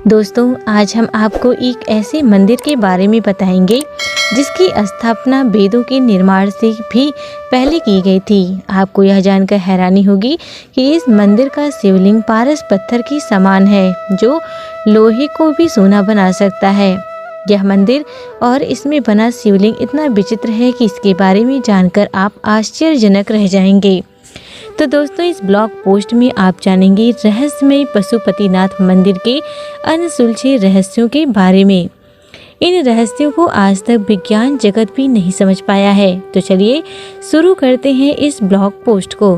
दोस्तों, आज हम आपको एक ऐसे मंदिर के बारे में बताएंगे जिसकी स्थापना वेदों के निर्माण से भी पहले की गई थी। आपको यह जानकर हैरानी होगी कि इस मंदिर का शिवलिंग पारस पत्थर के समान है जो लोहे को भी सोना बना सकता है। यह मंदिर और इसमें बना शिवलिंग इतना विचित्र है कि इसके बारे में जानकर आप आश्चर्यजनक रह जाएंगे। तो दोस्तों, इस ब्लॉग पोस्ट में आप जानेंगे रहस्यमय पशुपतिनाथ मंदिर के अनसुलझे रहस्यों के बारे में। इन रहस्यों को आज तक विज्ञान जगत भी नहीं समझ पाया है। तो चलिए शुरू करते हैं इस ब्लॉग पोस्ट को।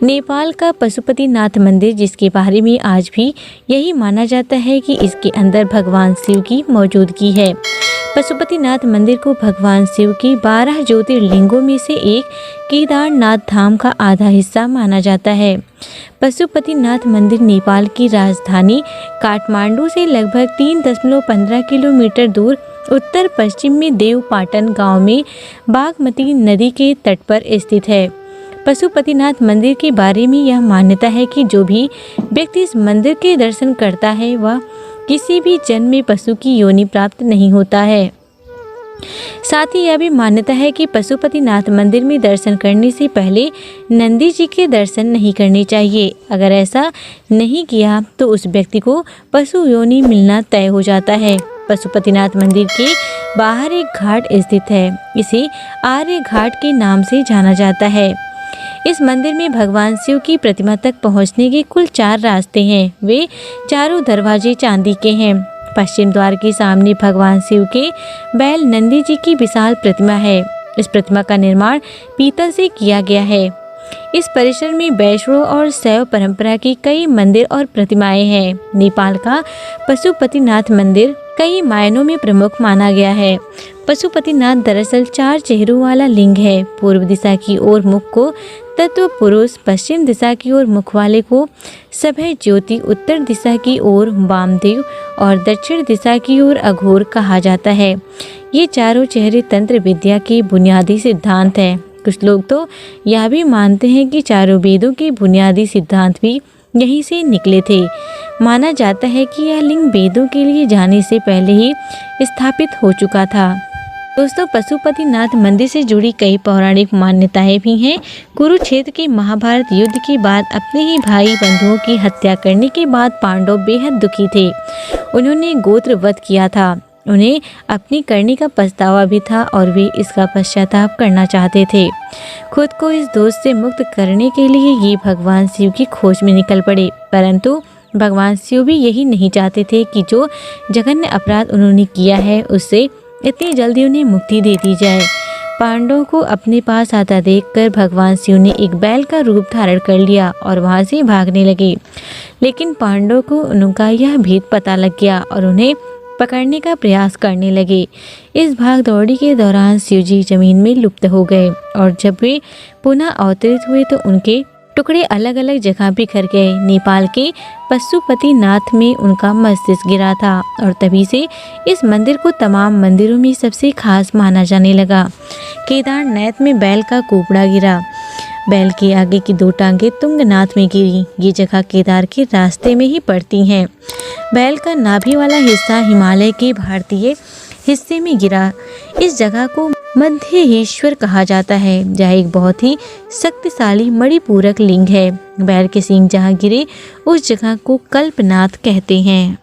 नेपाल का पशुपतिनाथ मंदिर, जिसके बारे में आज भी यही माना जाता है कि इसके अंदर भगवान शिव की मौजूदगी है। पशुपतिनाथ मंदिर को भगवान शिव की 12 ज्योतिर्लिंगों में से एक केदारनाथ धाम का आधा हिस्सा माना जाता है। पशुपतिनाथ मंदिर नेपाल की राजधानी काठमांडू से लगभग 3.15 किलोमीटर दूर उत्तर पश्चिम में देवपाटन गांव में बागमती नदी के तट पर स्थित है। पशुपतिनाथ मंदिर के बारे में यह मान्यता है कि जो भी व्यक्ति इस मंदिर के दर्शन करता है वह किसी भी जन्म में पशु की योनि प्राप्त नहीं होता है। साथ ही यह भी मान्यता है कि पशुपतिनाथ मंदिर में दर्शन करने से पहले नंदी जी के दर्शन नहीं करने चाहिए। अगर ऐसा नहीं किया तो उस व्यक्ति को पशु योनि मिलना तय हो जाता है। पशुपतिनाथ मंदिर के बाहर एक घाट स्थित है। इसे आर्य घाट के नाम से जाना जाता है। इस मंदिर में भगवान शिव की प्रतिमा तक पहुंचने के कुल 4 रास्ते हैं। वे चारों दरवाजे चांदी के हैं। पश्चिम द्वार के सामने भगवान शिव के बैल नंदी जी की विशाल प्रतिमा है। इस प्रतिमा का निर्माण पीतल से किया गया है। इस परिसर में वैष्णव और शैव परंपरा की कई मंदिर और प्रतिमाएं हैं। नेपाल का पशुपतिनाथ मंदिर कई मायनों में प्रमुख माना गया है। पशुपतिनाथ दरअसल 4 चेहरों वाला लिंग है। पूर्व दिशा की ओर मुख को तत्व पुरुष, पश्चिम दिशा की ओर मुख वाले को सभय ज्योति, उत्तर दिशा की ओर वामदेव और दक्षिण दिशा की ओर अघोर कहा जाता है। ये चारों चेहरे तंत्र विद्या के बुनियादी सिद्धांत हैं। कुछ लोग तो यह भी मानते हैं कि चारों वेदों के बुनियादी सिद्धांत भी यहीं से निकले थे। माना जाता है कि यह लिंग वेदों के लिए जाने से पहले ही स्थापित हो चुका था। दोस्तों, पशुपतिनाथ मंदिर से जुड़ी कई पौराणिक मान्यताएं भी हैं। कुरुक्षेत्र के महाभारत युद्ध के बाद अपने ही भाई बंधुओं की हत्या करने के बाद पांडव बेहद दुखी थे। उन्होंने गोत्र वध किया था। उन्हें अपनी करने का पछतावा भी था और वे इसका पश्चाताप करना चाहते थे। खुद को इस दोष से मुक्त करने के लिए ये भगवान शिव की खोज में निकल पड़े। परंतु भगवान शिव भी यही नहीं चाहते थे कि जो जघन्य अपराध उन्होंने किया है उससे इतनी जल्दी उन्हें मुक्ति दे दी जाए। पांडवों को अपने पास आता देखकर भगवान शिव ने एक बैल का रूप धारण कर लिया और वहां से भागने लगे। लेकिन पांडवों को उनका यह भेद पता लग गया और उन्हें पकड़ने का प्रयास करने लगे। इस भाग दौड़ी के दौरान शिव जी जमीन में लुप्त हो गए और जब वे पुनः अवतरित हुए तो उनके टुकड़े अलग अलग जगह बिखर गए। नेपाल के पशुपतिनाथ में उनका मस्तिष्क गिरा था और तभी से इस मंदिर को तमाम मंदिरों में सबसे खास माना जाने लगा। केदारनाथ में बैल का कोपड़ा गिरा। बैल के आगे की 2 टांगे तुंगनाथ में गिरी। ये जगह केदार के रास्ते में ही पड़ती हैं। बैल का नाभि वाला हिस्सा हिमालय के भारतीय हिस्से में गिरा। इस जगह को मध्येश्वर कहा जाता है, जहाँ एक बहुत ही शक्तिशाली मणिपूरक लिंग है। बैल के सींग जहाँ गिरे उस जगह को कल्पनाथ कहते हैं।